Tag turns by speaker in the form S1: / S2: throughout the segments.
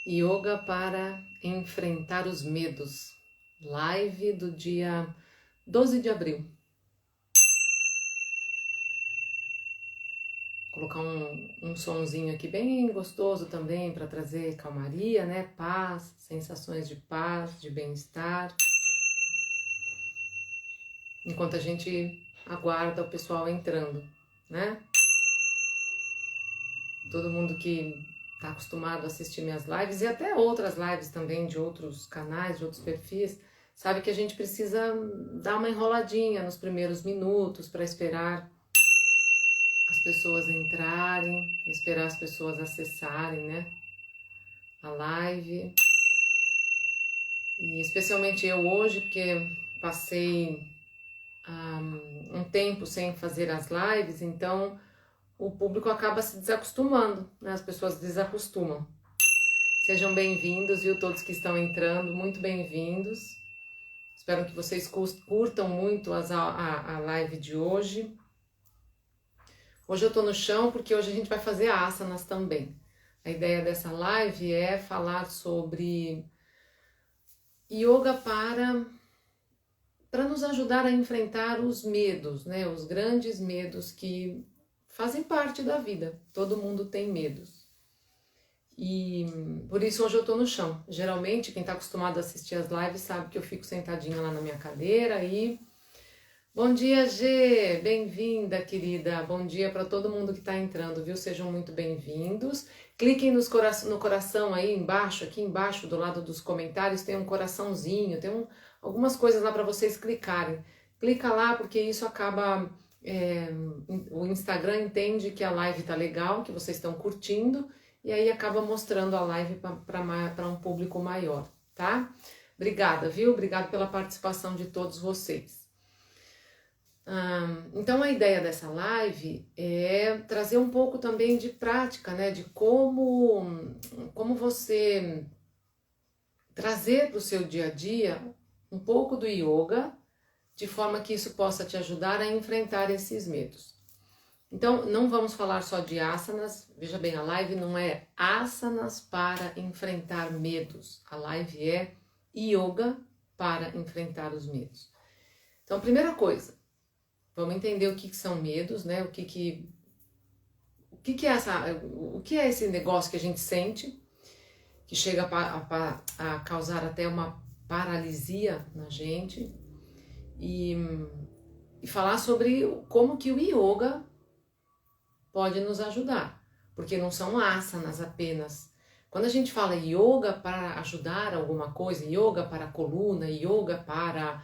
S1: Yoga para enfrentar os medos. Live do dia 12 de abril. Vou colocar um sonzinho aqui bem gostoso também para trazer calmaria, né? Paz, sensações de paz, de bem-estar. Enquanto a gente aguarda o pessoal entrando, né? Todo mundo que está acostumado a assistir minhas lives e até outras lives também de outros canais, de outros perfis, sabe que a gente precisa dar uma enroladinha nos primeiros minutos para esperar as pessoas entrarem, esperar as pessoas acessarem, né, a live. E especialmente eu hoje, porque passei um tempo sem fazer as lives, então o público acaba se desacostumando, né? As pessoas desacostumam. Sejam bem-vindos, viu, todos que estão entrando, muito bem-vindos. Espero que vocês curtam muito a live de hoje. Hoje eu tô no chão porque hoje a gente vai fazer asanas também. A ideia dessa live é falar sobre yoga para nos ajudar a enfrentar os medos, né? Os grandes medos que fazem parte da vida. Todo mundo tem medos. E por isso hoje eu tô no chão. Geralmente quem tá acostumado a assistir as lives sabe que eu fico sentadinha lá na minha cadeira e... Bom dia, Gê! Bem-vinda, querida! Bom dia para todo mundo que tá entrando, viu? Sejam muito bem-vindos. Cliquem no coração aí embaixo, aqui embaixo do lado dos comentários tem um coraçãozinho, tem algumas coisas lá para vocês clicarem. Clica lá porque isso acaba... o Instagram entende que a live tá legal, que vocês estão curtindo, e aí acaba mostrando a live para um público maior, tá? Obrigada, viu? Obrigada pela participação de todos vocês. Então a ideia dessa live é trazer um pouco também de prática, né? De como você trazer para o seu dia a dia um pouco do yoga, de forma que isso possa te ajudar a enfrentar esses medos. Então, não vamos falar só de asanas, veja bem, a live não é asanas para enfrentar medos, a live é yoga para enfrentar os medos. Então, primeira coisa, vamos entender o que são medos, né? O que é esse negócio que a gente sente, que chega a causar até uma paralisia na gente, e falar sobre como que o yoga pode nos ajudar, porque não são asanas apenas. Quando a gente fala yoga para ajudar alguma coisa, yoga para a coluna, yoga para,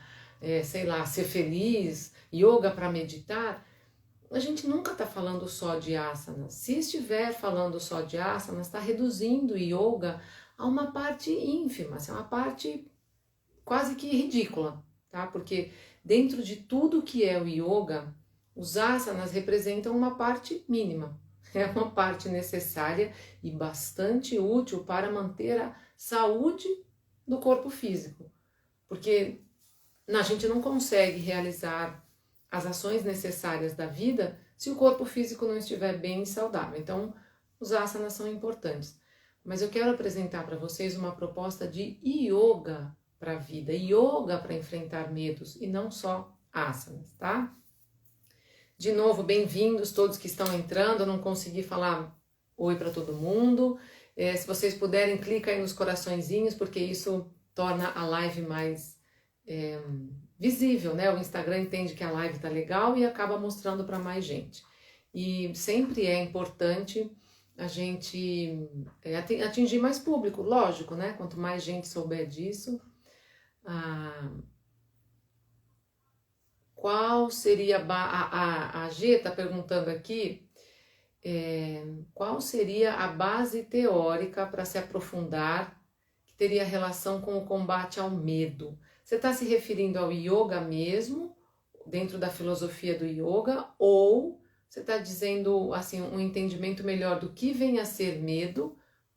S1: sei lá, ser feliz, yoga para meditar, a gente nunca está falando só de asanas. Se estiver falando só de asanas, está reduzindo o yoga a uma parte ínfima, assim, uma parte quase que ridícula, tá? Porque dentro de tudo que é o yoga, os asanas representam uma parte mínima, é uma parte necessária e bastante útil para manter a saúde do corpo físico, porque a gente não consegue realizar as ações necessárias da vida se o corpo físico não estiver bem e saudável. Então, os asanas são importantes. Mas eu quero apresentar para vocês uma proposta de yoga para a vida, yoga para enfrentar medos e não só asanas, tá? De novo, bem-vindos todos que estão entrando, eu não consegui falar oi para todo mundo. Se vocês puderem, clica aí nos coraçõezinhos, porque isso torna a live mais visível, né? O Instagram entende que a live tá legal e acaba mostrando para mais gente. E sempre é importante a gente atingir mais público, lógico, né? Quanto mais gente souber disso, qual seria a G está perguntando aqui, qual seria a base teórica para se aprofundar que teria relação com o combate ao medo? Você está se referindo ao yoga mesmo, dentro da filosofia do yoga, ou você está dizendo assim um entendimento melhor do que vem a ser medo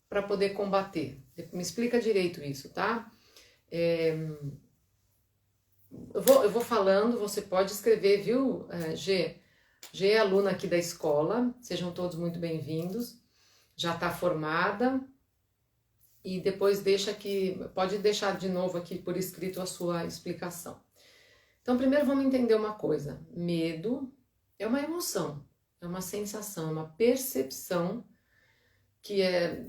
S1: para poder combater? Me explica direito isso, tá? Eu vou falando, você pode escrever, viu, G? G é aluna aqui da escola, sejam todos muito bem-vindos. Já está formada, e depois pode deixar de novo aqui por escrito a sua explicação. Então, primeiro vamos entender uma coisa. Medo é uma emoção, é uma sensação, é uma percepção que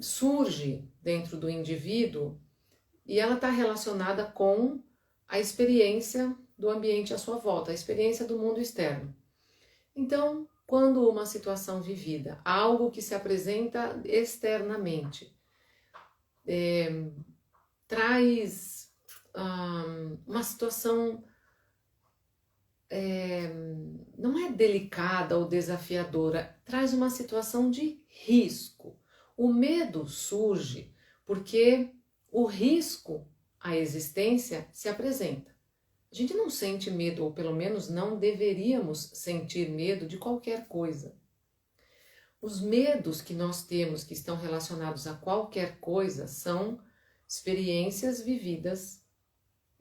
S1: surge dentro do indivíduo e ela está relacionada com a experiência do ambiente à sua volta, a experiência do mundo externo. Então, quando uma situação vivida, algo que se apresenta externamente, traz uma situação não é delicada ou desafiadora, traz uma situação de risco. O medo surge porque o risco à existência se apresenta. A gente não sente medo, ou pelo menos não deveríamos sentir medo de qualquer coisa. Os medos que nós temos que estão relacionados a qualquer coisa são experiências vividas,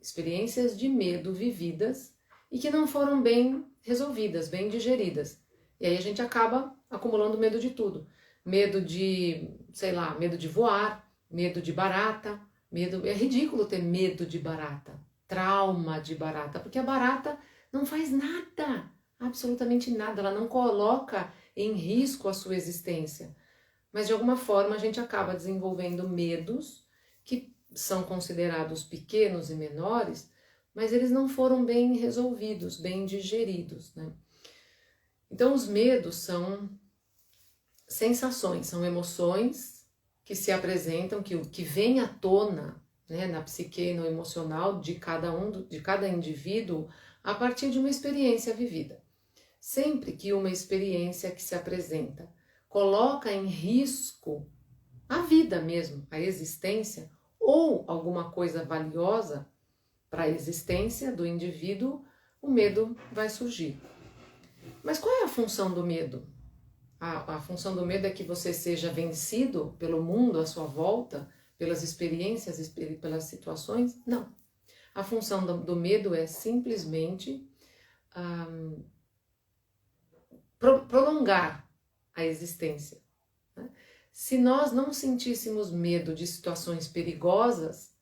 S1: experiências de medo vividas e que não foram bem resolvidas, bem digeridas. E aí a gente acaba acumulando medo de tudo. Medo de, sei lá, medo de voar, medo de barata, é ridículo ter medo de barata, trauma de barata, porque a barata não faz nada, absolutamente nada, ela não coloca em risco a sua existência. Mas de alguma forma a gente acaba desenvolvendo medos que são considerados pequenos e menores, mas eles não foram bem resolvidos, bem digeridos, né? Então os medos são sensações, são emoções que se apresentam, que vêm à tona, né, na psique e no emocional de cada indivíduo a partir de uma experiência vivida. Sempre que uma experiência que se apresenta coloca em risco a vida mesmo, a existência, ou alguma coisa valiosa para a existência do indivíduo, o medo vai surgir. Mas qual é a função do medo? A função do medo é que você seja vencido pelo mundo à sua volta, pelas experiências, pelas situações? Não. A função do medo é simplesmente prolongar a existência. Né? Se nós não sentíssemos medo de situações perigosas,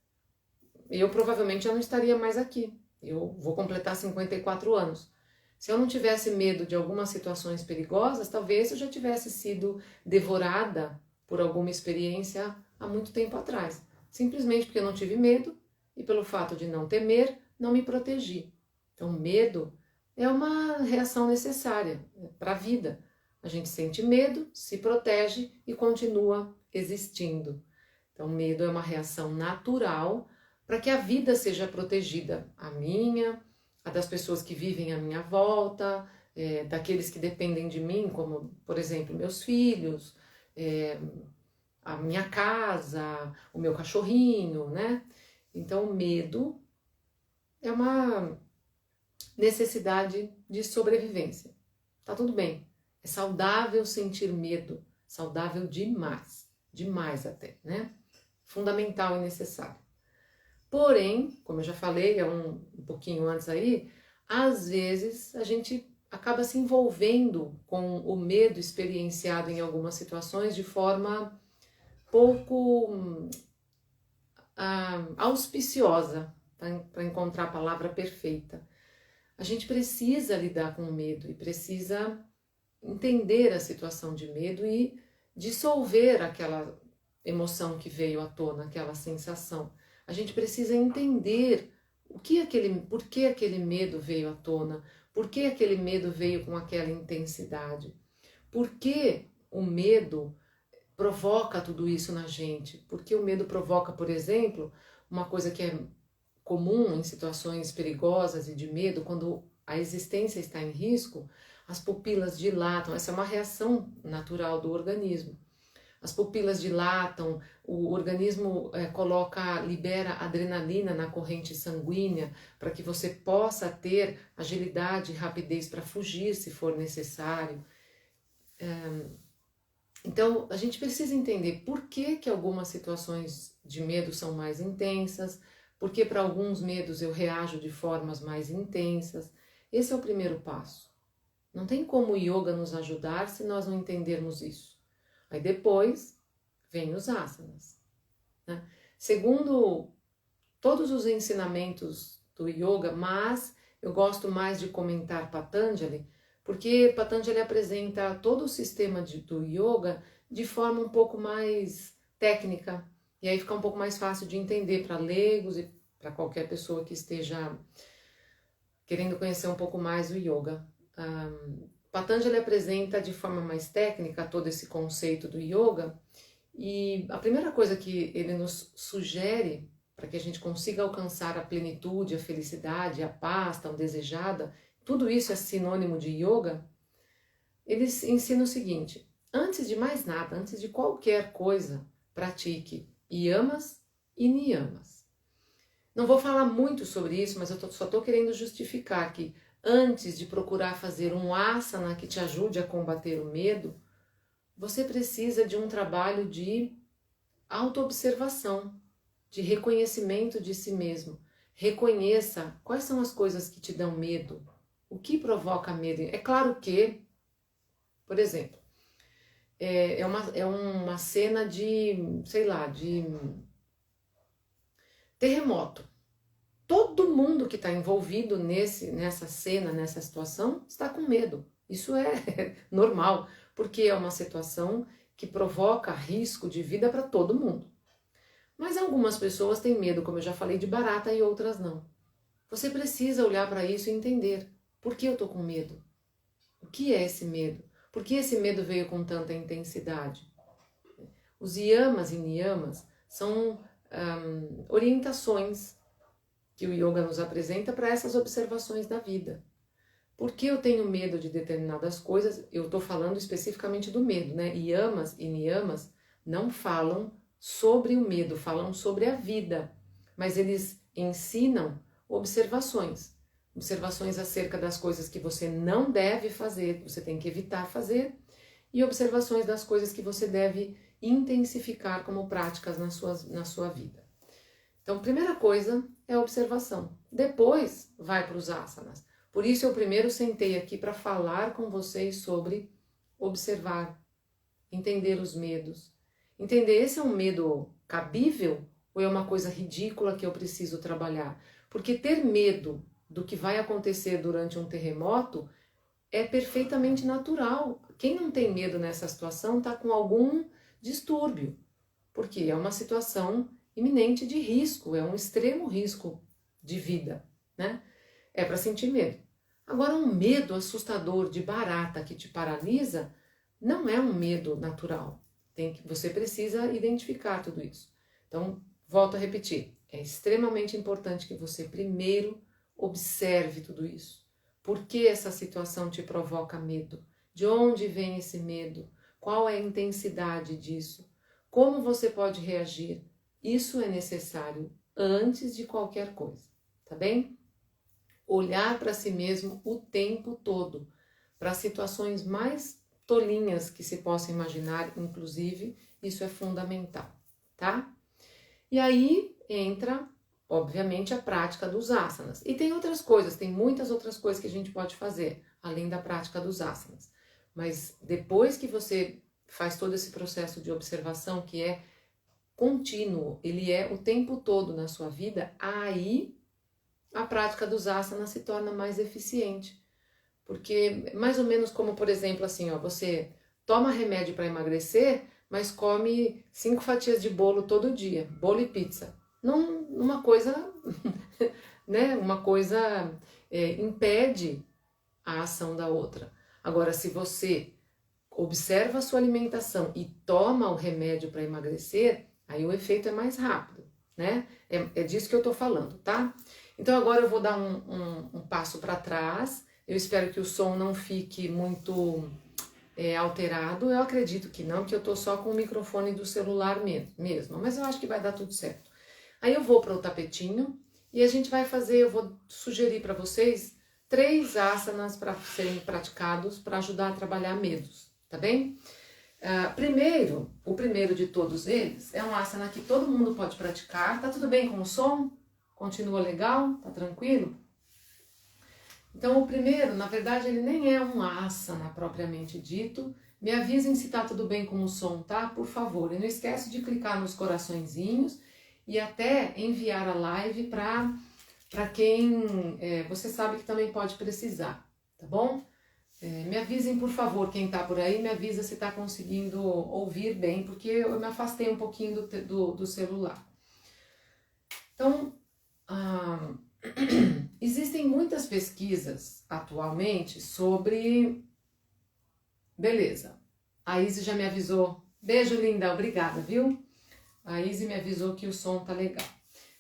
S1: eu provavelmente já não estaria mais aqui. Eu vou completar 54 anos. Se eu não tivesse medo de algumas situações perigosas, talvez eu já tivesse sido devorada por alguma experiência há muito tempo atrás. Simplesmente porque eu não tive medo e pelo fato de não temer, não me protegi. Então, medo é uma reação necessária para a vida. A gente sente medo, se protege e continua existindo. Então, medo é uma reação natural para que a vida seja protegida, a minha, a das pessoas que vivem à minha volta, daqueles que dependem de mim, como, por exemplo, meus filhos, a minha casa, o meu cachorrinho, né? Então, o medo é uma necessidade de sobrevivência. Tá tudo bem. É saudável sentir medo, saudável demais até, né? Fundamental e necessário. Porém, como eu já falei um pouquinho antes aí, às vezes a gente acaba se envolvendo com o medo experienciado em algumas situações de forma pouco auspiciosa, para encontrar a palavra perfeita. A gente precisa lidar com o medo e precisa entender a situação de medo e dissolver aquela emoção que veio à tona, aquela sensação. A gente precisa entender por que aquele medo veio à tona, por que aquele medo veio com aquela intensidade, por que o medo provoca tudo isso na gente, porque o medo provoca, por exemplo, uma coisa que é comum em situações perigosas e de medo, quando a existência está em risco, as pupilas dilatam, essa é uma reação natural do organismo. As pupilas dilatam, o organismo libera adrenalina na corrente sanguínea para que você possa ter agilidade e rapidez para fugir se for necessário. Então, a gente precisa entender por que algumas situações de medo são mais intensas, por que para alguns medos eu reajo de formas mais intensas. Esse é o primeiro passo. Não tem como o yoga nos ajudar se nós não entendermos isso. Aí depois vem os asanas. né? Segundo todos os ensinamentos do yoga, mas eu gosto mais de comentar Patanjali, porque Patanjali apresenta todo o sistema do yoga de forma um pouco mais técnica, e aí fica um pouco mais fácil de entender para leigos e para qualquer pessoa que esteja querendo conhecer um pouco mais o yoga. Patanjali apresenta de forma mais técnica todo esse conceito do yoga, e a primeira coisa que ele nos sugere para que a gente consiga alcançar a plenitude, a felicidade, a paz tão desejada, tudo isso é sinônimo de yoga. Ele ensina o seguinte: antes de mais nada, antes de qualquer coisa, pratique yamas e niyamas. Não vou falar muito sobre isso, mas eu só estou querendo justificar que antes de procurar fazer um asana que te ajude a combater o medo, você precisa de um trabalho de autoobservação, de reconhecimento de si mesmo. Reconheça quais são as coisas que te dão medo, o que provoca medo. É claro que, por exemplo, é uma cena de, sei lá, de terremoto. Todo mundo que está envolvido nessa cena, nessa situação, está com medo. Isso é normal, porque é uma situação que provoca risco de vida para todo mundo. Mas algumas pessoas têm medo, como eu já falei, de barata e outras não. Você precisa olhar para isso e entender: por que eu estou com medo? O que é esse medo? Por que esse medo veio com tanta intensidade? Os yamas e niyamas são orientações que o yoga nos apresenta para essas observações da vida. Por que eu tenho medo de determinadas coisas? Eu estou falando especificamente do medo, né? Yamas e niyamas não falam sobre o medo, falam sobre a vida, mas eles ensinam observações acerca das coisas que você não deve fazer, você tem que evitar fazer, e observações das coisas que você deve intensificar como práticas na sua vida. Então, primeira coisa é a observação. Depois vai para os asanas. Por isso eu primeiro sentei aqui para falar com vocês sobre observar, entender os medos. Entender, esse é um medo cabível ou é uma coisa ridícula que eu preciso trabalhar? Porque ter medo do que vai acontecer durante um terremoto é perfeitamente natural. Quem não tem medo nessa situação está com algum distúrbio, porque é uma situação iminente de risco, é um extremo risco de vida, né? É para sentir medo. Agora, um medo assustador de barata que te paralisa não é um medo natural. Você precisa identificar tudo isso. Então, volto a repetir, é extremamente importante que você primeiro observe tudo isso. Por que essa situação te provoca medo? De onde vem esse medo? Qual é a intensidade disso? Como você pode reagir? Isso é necessário antes de qualquer coisa, tá bem? Olhar para si mesmo o tempo todo, para situações mais tolinhas que se possa imaginar, inclusive, isso é fundamental, tá? E aí entra, obviamente, a prática dos asanas. E tem outras coisas, tem muitas outras coisas que a gente pode fazer, além da prática dos asanas. Mas depois que você faz todo esse processo de observação, que é contínuo, ele é o tempo todo na sua vida, aí a prática dos asanas se torna mais eficiente. Porque mais ou menos como, por exemplo, assim, ó, você toma remédio para emagrecer, mas come 5 fatias de bolo todo dia, bolo e pizza. Não, uma coisa, né, uma coisa impede a ação da outra. Agora, se você observa a sua alimentação e toma o remédio para emagrecer, aí o efeito é mais rápido, né? É disso que eu tô falando, tá? Então agora eu vou dar um passo para trás. Eu espero que o som não fique muito alterado. Eu acredito que não, que eu tô só com o microfone do celular mesmo, mas eu acho que vai dar tudo certo. Aí eu vou para o tapetinho e a gente vai fazer, eu vou sugerir para vocês 3 asanas para serem praticados para ajudar a trabalhar medos, tá bem? O primeiro de todos eles é um asana que todo mundo pode praticar. Tá tudo bem com o som? Continua legal? Tá tranquilo? Então o primeiro, na verdade, ele nem é um asana propriamente dito, Me avisem se tá tudo bem com o som, tá? Por favor. E não esquece de clicar nos coraçõezinhos e até enviar a live para quem você sabe que também pode precisar, tá bom? Me avisem, por favor, quem tá por aí, me avisa se tá conseguindo ouvir bem, porque eu me afastei um pouquinho do celular. Então, existem muitas pesquisas atualmente sobre... Beleza, a Izzy já me avisou. Beijo, linda, obrigada, viu? A Izzy me avisou que o som tá legal.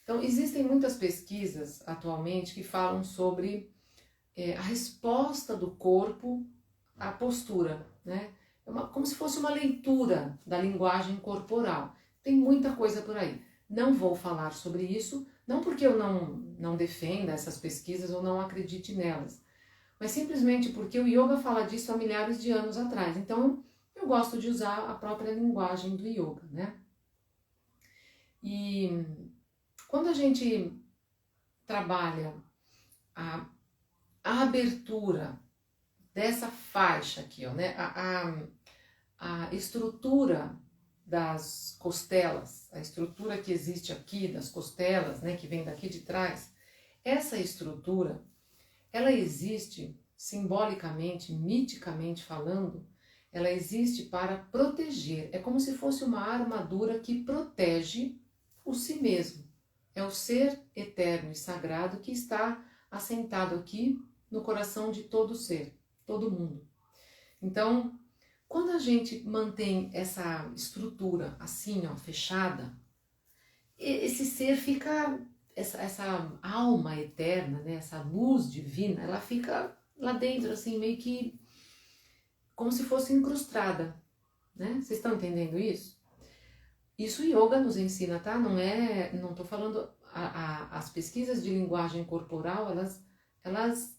S1: Então, existem muitas pesquisas atualmente que falam sobre a resposta do corpo à postura, né? Como se fosse uma leitura da linguagem corporal. Tem muita coisa por aí. Não vou falar sobre isso, não porque eu não defenda essas pesquisas ou não acredite nelas, mas simplesmente porque o yoga fala disso há milhares de anos atrás. Então, eu gosto de usar a própria linguagem do yoga, né? E quando a gente trabalha a abertura dessa faixa aqui, ó, né? A estrutura das costelas, a estrutura que existe aqui das costelas, né, que vem daqui de trás, essa estrutura, ela existe simbolicamente, miticamente falando, ela existe para proteger. É como se fosse uma armadura que protege o si mesmo. É o ser eterno e sagrado que está assentado aqui no coração de todo ser, todo mundo. Então, quando a gente mantém essa estrutura assim, ó, fechada, esse ser fica... Essa alma eterna, né, essa luz divina, ela fica lá dentro, assim, meio que como se fosse incrustada, né? Vocês estão entendendo isso? Isso o yoga nos ensina, tá? Não tô falando, as pesquisas de linguagem corporal, elas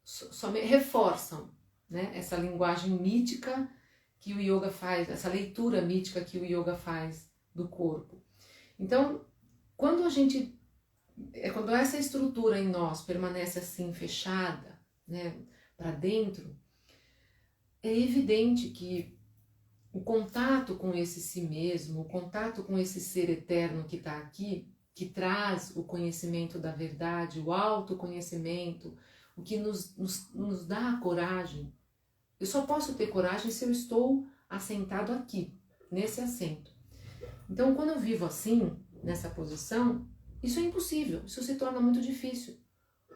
S1: somente reforçam, né, essa linguagem mítica que o yoga faz, essa leitura mítica que o yoga faz do corpo. Então, quando essa estrutura em nós permanece assim fechada, né, para dentro, é evidente que o contato com esse si mesmo, o contato com esse ser eterno que está aqui, que traz o conhecimento da verdade, o autoconhecimento, o que nos dá a coragem. Eu só posso ter coragem se eu estou assentado aqui, nesse assento. Então, quando eu vivo assim, nessa posição, isso é impossível, isso se torna muito difícil.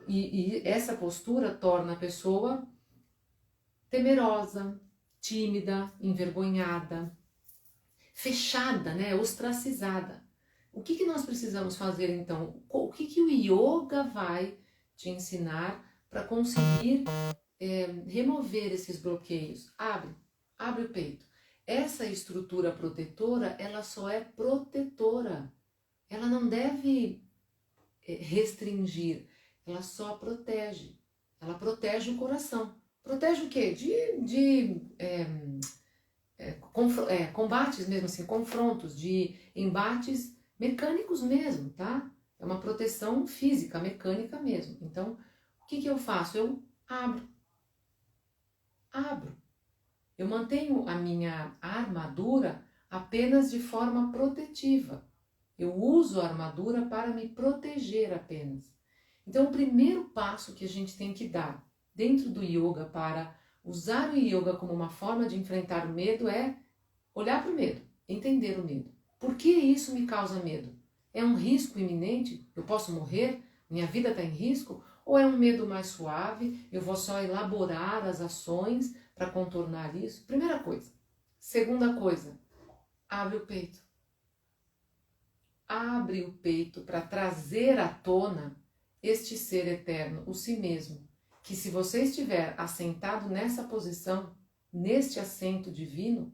S1: E essa postura torna a pessoa temerosa, tímida, envergonhada, fechada, né, ostracizada. O que nós precisamos fazer então? O que o yoga vai te ensinar para conseguir remover esses bloqueios? Abre o peito. Essa estrutura protetora, ela só é protetora. Ela não deve restringir, ela só protege. Ela protege o coração. Protege o quê? Combates mesmo assim, confrontos, de embates mecânicos mesmo, tá? É uma proteção física, mecânica mesmo. Então, o que eu faço? Eu abro. Eu mantenho a minha armadura apenas de forma protetiva. Eu uso a armadura para me proteger apenas. Então, o primeiro passo que a gente tem que dar dentro do yoga para usar o yoga como uma forma de enfrentar o medo é olhar para o medo, entender o medo. Por que isso me causa medo? É um risco iminente? Eu posso morrer? Minha vida está em risco? Ou é um medo mais suave? Eu vou só elaborar as ações para contornar isso? Primeira coisa. Segunda coisa, abre o peito. Abre o peito para trazer à tona este ser eterno, o si mesmo, que se você estiver assentado nessa posição, neste assento divino,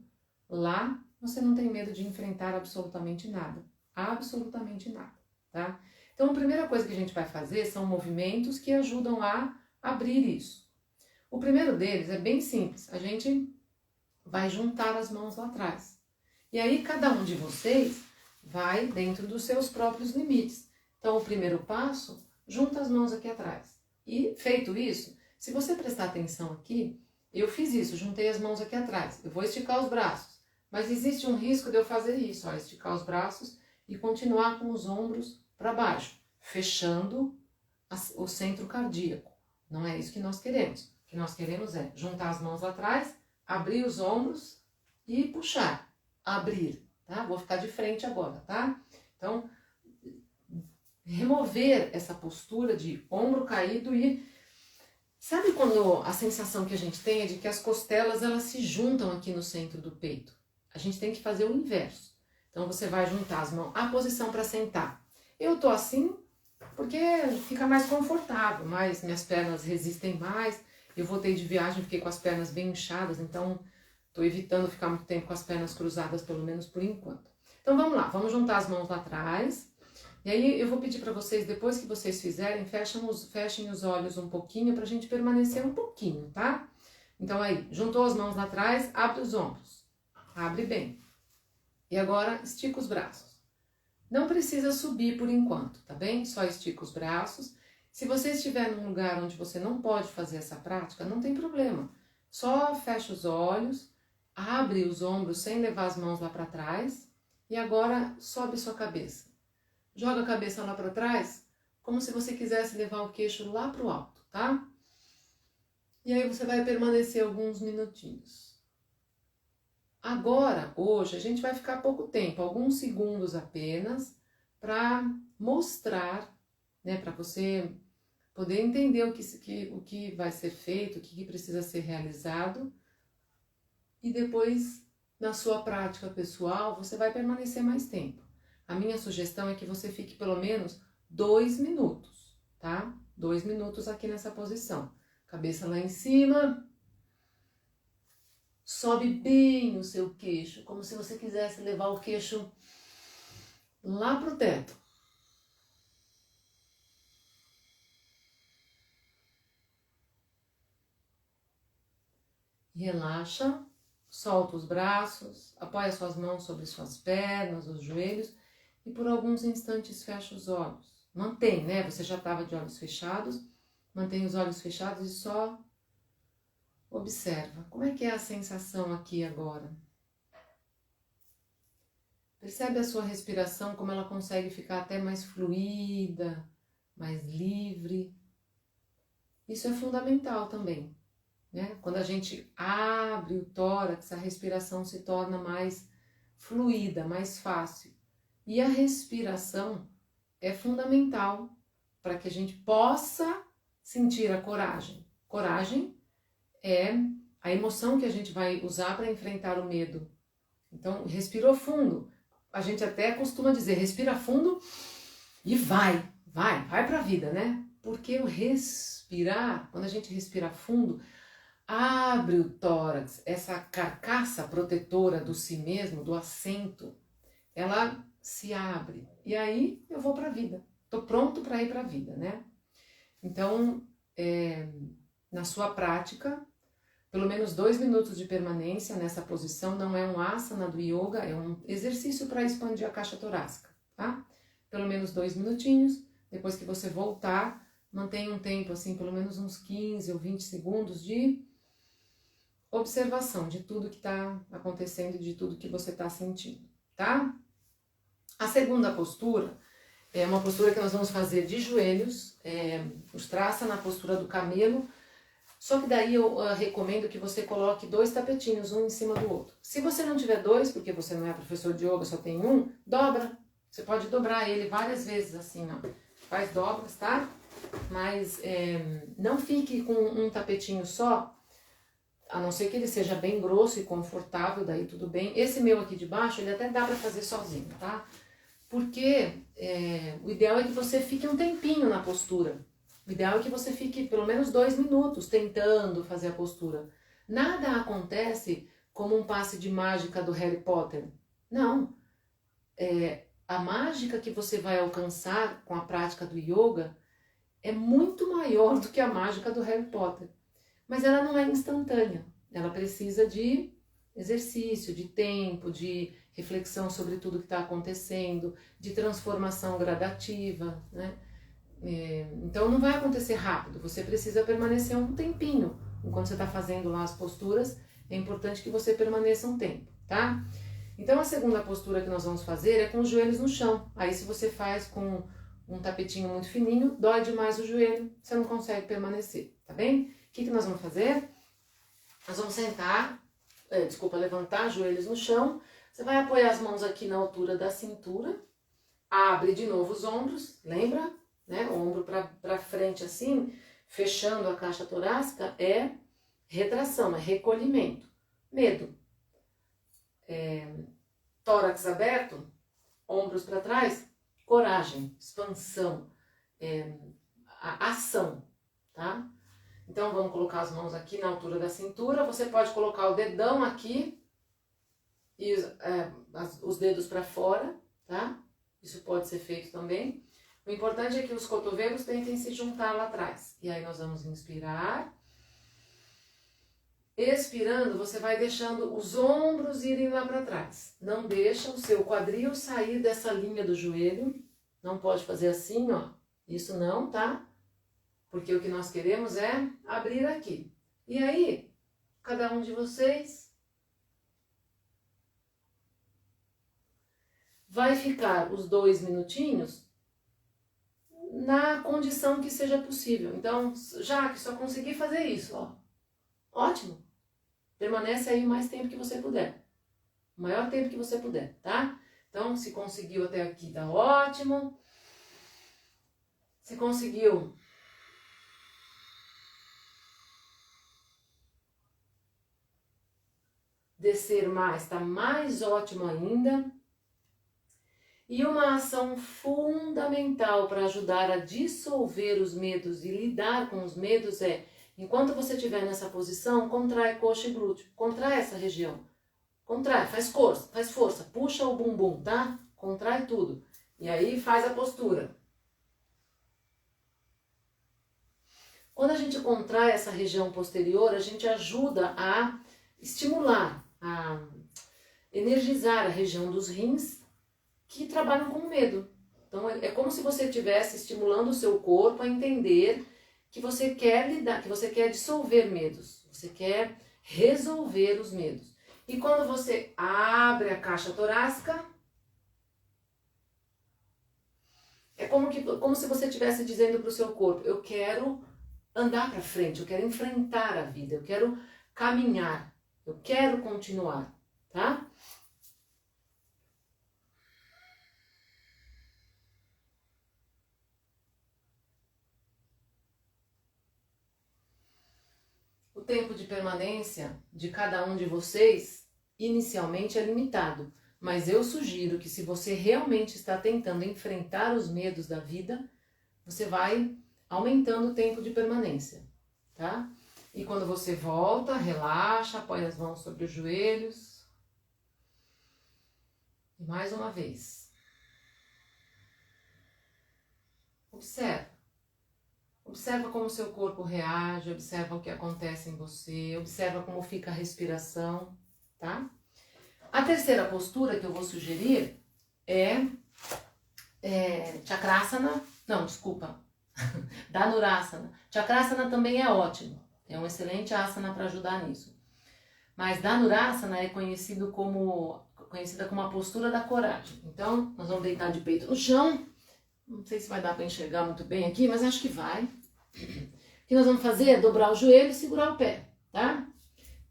S1: lá você não tem medo de enfrentar absolutamente nada. Absolutamente nada, tá? Então a primeira coisa que a gente vai fazer são movimentos que ajudam a abrir isso. O primeiro deles é bem simples, a gente vai juntar as mãos lá atrás. E aí cada um de vocês vai dentro dos seus próprios limites. Então o primeiro passo, junta as mãos aqui atrás. E feito isso, se você prestar atenção aqui, eu fiz isso, juntei as mãos aqui atrás. Eu vou esticar os braços. Mas existe um risco de eu fazer isso, ó, esticar os braços e continuar com os ombros para baixo, fechando o centro cardíaco. Não é isso que nós queremos. O que nós queremos é juntar as mãos lá atrás, abrir os ombros e puxar. Abrir, tá? Vou ficar de frente agora, tá? Então, remover essa postura de ombro caído e... Sabe quando a sensação que a gente tem é de que as costelas elas se juntam aqui no centro do peito? A gente tem que fazer o inverso. Então você vai juntar as mãos, a posição para sentar. Eu tô assim porque fica mais confortável, mas minhas pernas resistem mais. Eu voltei de viagem, fiquei com as pernas bem inchadas, então tô evitando ficar muito tempo com as pernas cruzadas, pelo menos por enquanto. Então vamos lá, vamos juntar as mãos lá atrás. E aí eu vou pedir para vocês, depois que vocês fizerem, fechem os olhos um pouquinho para a gente permanecer um pouquinho, tá? Então aí, juntou as mãos lá atrás, abre os ombros. Abre bem. E agora estica os braços. Não precisa subir por enquanto, tá bem? Só estica os braços. Se você estiver num lugar onde você não pode fazer essa prática, não tem problema. Só fecha os olhos, abre os ombros sem levar as mãos lá para trás e agora sobe sua cabeça. Joga a cabeça lá para trás, como se você quisesse levar o queixo lá para o alto, tá? E aí você vai permanecer alguns minutinhos. Agora, hoje, a gente vai ficar pouco tempo, alguns segundos apenas, para mostrar, né, para você poder entender o que vai ser feito, o que precisa ser realizado. E depois, na sua prática pessoal, você vai permanecer mais tempo. A minha sugestão é que você fique pelo menos 2 minutos, tá? 2 minutos aqui nessa posição. Cabeça lá em cima. Sobe bem o seu queixo, como se você quisesse levar o queixo lá pro teto. Relaxa, solta os braços, apoia suas mãos sobre suas pernas, os joelhos e por alguns instantes fecha os olhos. Mantém, né? Você já estava de olhos fechados, mantém os olhos fechados e só observa. Como é que é a sensação aqui agora? Percebe a sua respiração, como ela consegue ficar até mais fluida, mais livre. Isso é fundamental também, né? Quando a gente abre o tórax, a respiração se torna mais fluida, mais fácil. E a respiração é fundamental para que a gente possa sentir a coragem. Coragem é a emoção que a gente vai usar para enfrentar o medo. Então, respirou fundo. A gente até costuma dizer, respira fundo e vai para a vida, né? Porque o respirar, quando a gente respira fundo, abre o tórax, essa carcaça protetora do si mesmo, do assento, ela se abre. E aí eu vou para a vida. Estou pronto para ir para a vida, né? Então, na sua prática, pelo menos 2 minutos de permanência nessa posição, não é um asana do yoga, é um exercício para expandir a caixa torácica, tá? Pelo menos 2 minutinhos, depois que você voltar, mantenha um tempo assim, pelo menos uns 15 ou 20 segundos de observação de tudo que está acontecendo e de tudo que você está sentindo, tá? A segunda postura é uma postura que nós vamos fazer de joelhos, Ustrasana, na postura do camelo. Só que daí eu recomendo que você coloque 2 tapetinhos, um em cima do outro. Se você não tiver 2, porque você não é professor de yoga, só tem um, dobra. Você pode dobrar ele várias vezes assim, ó. Faz dobras, tá? Mas não fique com um tapetinho só, a não ser que ele seja bem grosso e confortável, daí tudo bem. Esse meu aqui de baixo, ele até dá pra fazer sozinho, tá? Porque o ideal é que você fique um tempinho na postura. O ideal é que você fique pelo menos 2 minutos tentando fazer a postura. Nada acontece como um passe de mágica do Harry Potter. Não. A mágica que você vai alcançar com a prática do yoga é muito maior do que a mágica do Harry Potter. Mas ela não é instantânea. Ela precisa de exercício, de tempo, de reflexão sobre tudo que está acontecendo, de transformação gradativa, né? Então não vai acontecer rápido, você precisa permanecer um tempinho enquanto você está fazendo lá as posturas, é importante que você permaneça um tempo, tá? Então a segunda postura que nós vamos fazer é com os joelhos no chão. Aí se você faz com um tapetinho muito fininho, dói demais o joelho, você não consegue permanecer, tá bem? O que nós vamos fazer? Nós vamos levantar joelhos no chão. Você vai apoiar as mãos aqui na altura da cintura, abre de novo os ombros, lembra? Né? O ombro para frente assim, fechando a caixa torácica é retração, é recolhimento. Medo. Tórax aberto, ombros para trás, coragem, expansão, ação, tá? Então vamos colocar as mãos aqui na altura da cintura, você pode colocar o dedão aqui e os dedos para fora, tá? Isso pode ser feito também. O importante é que os cotovelos tentem se juntar lá atrás. E aí nós vamos inspirar. Expirando, você vai deixando os ombros irem lá para trás. Não deixa o seu quadril sair dessa linha do joelho. Não pode fazer assim, ó. Isso não, tá? Porque o que nós queremos é abrir aqui. E aí, cada um de vocês vai ficar os 2 minutinhos na condição que seja possível. Então, já que só consegui fazer isso, ó, ótimo. Permanece aí o mais tempo que você puder. O maior tempo que você puder, tá? Então, se conseguiu até aqui, tá ótimo. Se conseguiu descer mais, tá mais ótimo ainda. E uma ação fundamental para ajudar a dissolver os medos e lidar com os medos é, enquanto você estiver nessa posição, contrai coxa e glúteo. Contrai essa região. Contrai, faz força, puxa o bumbum, tá? Contrai tudo. E aí faz a postura. Quando a gente contrai essa região posterior, a gente ajuda a estimular, a energizar a região dos rins, que trabalham com medo. Então é como se você estivesse estimulando o seu corpo a entender que você quer lidar, que você quer dissolver medos, você quer resolver os medos. E quando você abre a caixa torácica, é como se você estivesse dizendo para o seu corpo, eu quero andar para frente, eu quero enfrentar a vida, eu quero caminhar, eu quero continuar, tá? O tempo de permanência de cada um de vocês inicialmente é limitado, mas eu sugiro que se você realmente está tentando enfrentar os medos da vida, você vai aumentando o tempo de permanência, tá? E quando você volta, relaxa, apoia as mãos sobre os joelhos. E mais uma vez. Observa. Observa como o seu corpo reage, observa o que acontece em você, observa como fica a respiração, tá? A terceira postura que eu vou sugerir é Chakrasana, não, desculpa, Dhanurasana. Chakrasana também é ótimo, é um excelente asana para ajudar nisso. Mas Dhanurasana é conhecida como a postura da coragem. Então, nós vamos deitar de peito no chão. Não sei se vai dar para enxergar muito bem aqui, mas acho que vai. O que nós vamos fazer é dobrar o joelho e segurar o pé, tá?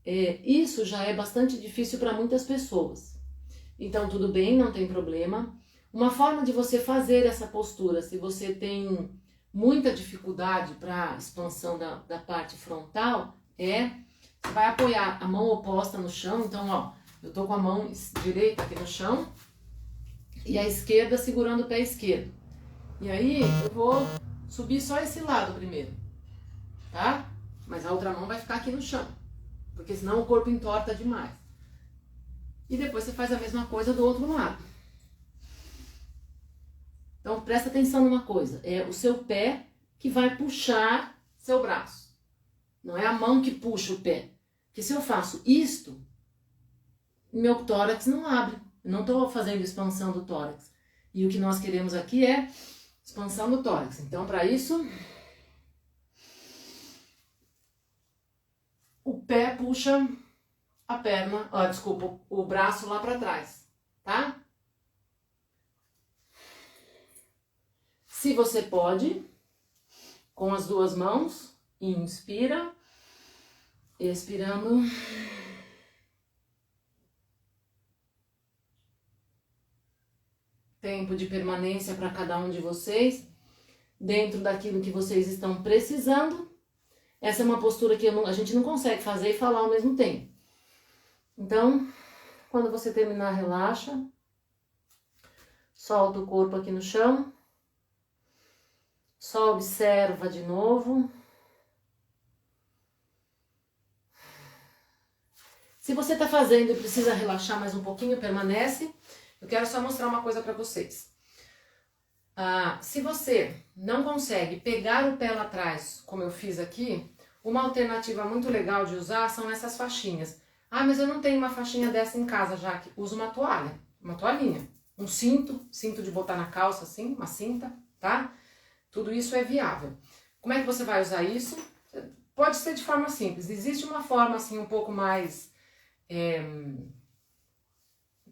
S1: Isso já é bastante difícil para muitas pessoas. Então, tudo bem, não tem problema. Uma forma de você fazer essa postura, se você tem muita dificuldade para expansão da parte frontal, você vai apoiar a mão oposta no chão. Então, ó, eu tô com a mão direita aqui no chão e a esquerda segurando o pé esquerdo. E aí, eu vou subir só esse lado primeiro, tá? Mas a outra mão vai ficar aqui no chão, porque senão o corpo entorta demais. E depois você faz a mesma coisa do outro lado. Então, presta atenção numa coisa, é o seu pé que vai puxar seu braço. Não é a mão que puxa o pé. Porque se eu faço isto, meu tórax não abre. Eu não estou fazendo expansão do tórax. E o que nós queremos aqui é expansão do tórax. Então, para isso, o pé puxa a perna, desculpa, o braço lá para trás, tá? Se você pode, com as duas mãos, inspira, expirando. Tempo de permanência para cada um de vocês, dentro daquilo que vocês estão precisando. Essa é uma postura que a gente não consegue fazer e falar ao mesmo tempo. Então, quando você terminar, relaxa. Solta o corpo aqui no chão. Só observa de novo. Se você está fazendo e precisa relaxar mais um pouquinho, permanece. Eu quero só mostrar uma coisa para vocês. Se você não consegue pegar o pé lá atrás, como eu fiz aqui, uma alternativa muito legal de usar são essas faixinhas. Mas eu não tenho uma faixinha dessa em casa, já que uso uma toalha, uma toalhinha, um cinto de botar na calça assim, uma cinta, tá? Tudo isso é viável. Como é que você vai usar isso? Pode ser de forma simples. Existe uma forma assim um pouco mais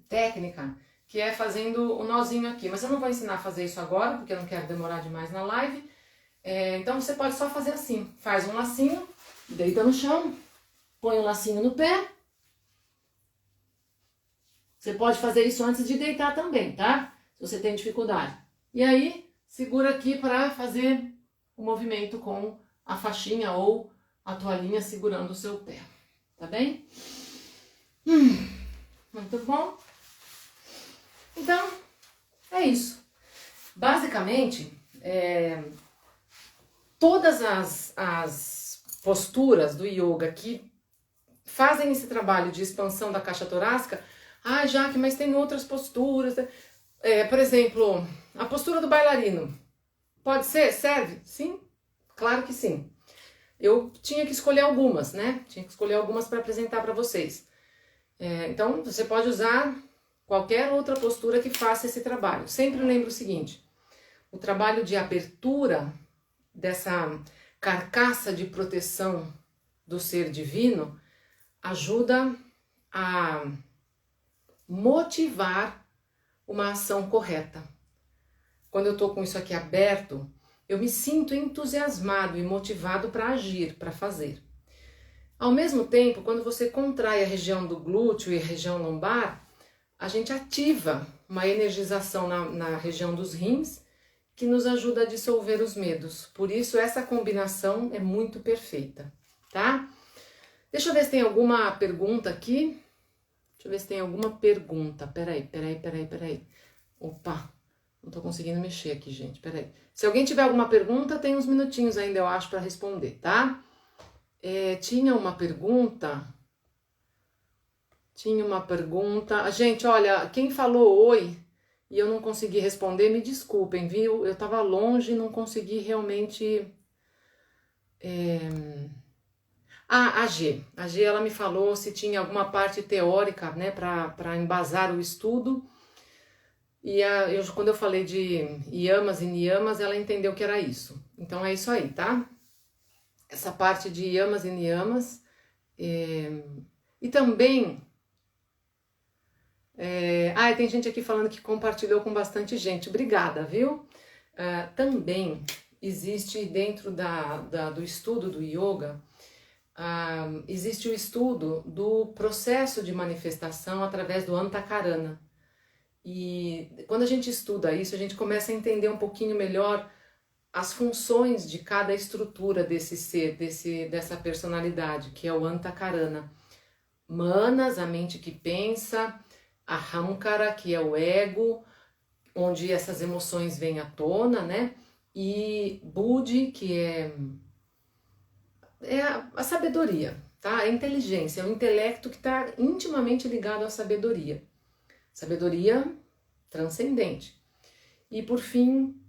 S1: técnica, que é fazendo o nozinho aqui. Mas eu não vou ensinar a fazer isso agora, porque eu não quero demorar demais na live. Então você pode só fazer assim. Faz um lacinho, deita no chão, põe um lacinho no pé. Você pode fazer isso antes de deitar também, tá? Se você tem dificuldade. E aí, segura aqui para fazer o movimento com a faixinha ou a toalhinha segurando o seu pé. Tá bem? Muito bom. Então, é isso. Basicamente, todas as posturas do yoga que fazem esse trabalho de expansão da caixa torácica, Jaque, mas tem outras posturas. Por exemplo, a postura do bailarino. Pode ser? Serve? Sim, claro que sim. Eu tinha que escolher algumas, né? Tinha que escolher algumas para apresentar para vocês. Então, você pode usar qualquer outra postura que faça esse trabalho. Sempre lembro o seguinte, o trabalho de abertura dessa carcaça de proteção do ser divino ajuda a motivar uma ação correta. Quando eu estou com isso aqui aberto, eu me sinto entusiasmado e motivado para agir, para fazer. Ao mesmo tempo, quando você contrai a região do glúteo e a região lombar, a gente ativa uma energização na região dos rins que nos ajuda a dissolver os medos. Por isso, essa combinação é muito perfeita, tá? Deixa eu ver se tem alguma pergunta aqui. Deixa eu ver se tem alguma pergunta. Peraí. Opa, não tô conseguindo mexer aqui, gente. Peraí. Se alguém tiver alguma pergunta, tem uns minutinhos ainda, eu acho, para responder, tá? Tinha uma pergunta. Gente, olha, quem falou oi e eu não consegui responder, me desculpem, viu? Eu tava longe e não consegui realmente... A G, ela me falou se tinha alguma parte teórica, né, para embasar o estudo. E quando eu falei de yamas e niyamas, ela entendeu que era isso. Então é isso aí, tá? Essa parte de yamas e niyamas. E também... tem gente aqui falando que compartilhou com bastante gente. Obrigada, viu? Também existe dentro do estudo do yoga... existe o estudo do processo de manifestação através do Antakarana. E quando a gente estuda isso, a gente começa a entender um pouquinho melhor as funções de cada estrutura desse ser, dessa personalidade, que é o Antakarana. Manas, a mente que pensa, Ahamkara, que é o ego, onde essas emoções vêm à tona, né? E Buddhi, que é a sabedoria, tá? A inteligência, é o intelecto que está intimamente ligado à sabedoria. Sabedoria transcendente. E por fim,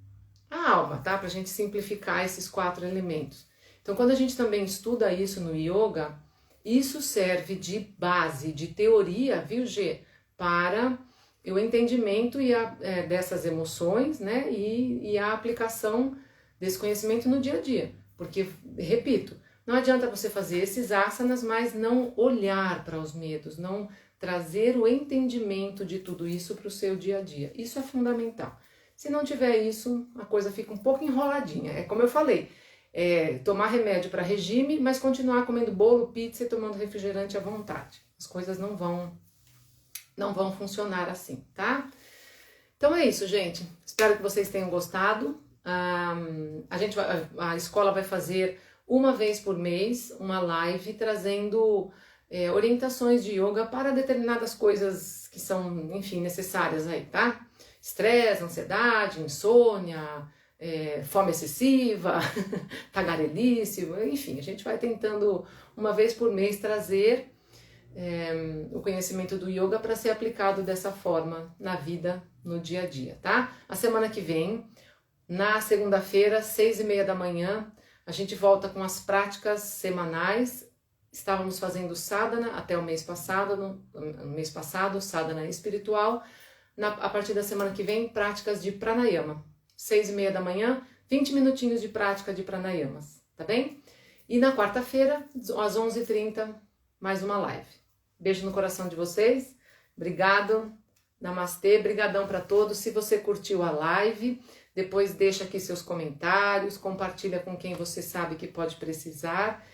S1: a alma, tá? Pra gente simplificar esses 4 elementos. Então, quando a gente também estuda isso no yoga, isso serve de base, de teoria, viu, Gê? Para o entendimento dessas emoções, né? E a aplicação desse conhecimento no dia a dia. Porque, repito, Não adianta você fazer esses asanas, mas não olhar para os medos, não trazer o entendimento de tudo isso para o seu dia a dia. Isso é fundamental. Se não tiver isso, a coisa fica um pouco enroladinha. É como eu falei, tomar remédio para regime, mas continuar comendo bolo, pizza e tomando refrigerante à vontade. As coisas não vão funcionar assim, tá? Então é isso, gente. Espero que vocês tenham gostado. A escola vai fazer uma vez por mês uma live trazendo orientações de yoga para determinadas coisas que são, enfim, necessárias aí, tá? Estresse, ansiedade, insônia, fome excessiva, tagarelice, enfim, a gente vai tentando uma vez por mês trazer o conhecimento do yoga para ser aplicado dessa forma na vida, no dia a dia, tá? A semana que vem, na segunda-feira, 6:30 da manhã, a gente volta com as práticas semanais. Estávamos fazendo sadhana até o mês passado, sadhana espiritual. A partir da semana que vem, práticas de pranayama. 6:30 da manhã, 20 minutinhos de prática de pranayamas, tá bem? E na quarta-feira, às 11h30, mais uma live. Beijo no coração de vocês. Obrigado. Namastê. Brigadão para todos. Se você curtiu a live, depois deixa aqui seus comentários, compartilha com quem você sabe que pode precisar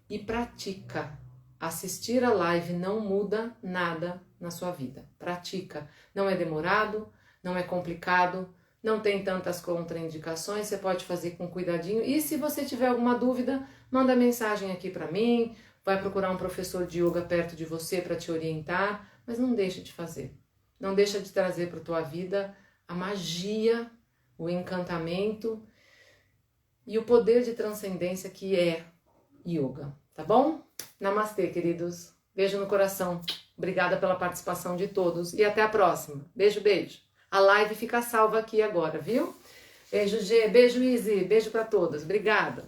S1: e pratica. Assistir a live não muda nada na sua vida. Pratica. Não é demorado, não é complicado, não tem tantas contraindicações, você pode fazer com cuidadinho. E se você tiver alguma dúvida, manda mensagem aqui para mim, vai procurar um professor de yoga perto de você para te orientar, mas não deixa de fazer. Não deixa de trazer para a tua vida a magia, o encantamento e o poder de transcendência que é yoga, tá bom? Namastê, queridos. Beijo no coração. Obrigada pela participação de todos e até a próxima. Beijo, beijo. A live fica salva aqui agora, viu? Beijo, G. Beijo, Izzy. Beijo para todas. Obrigada.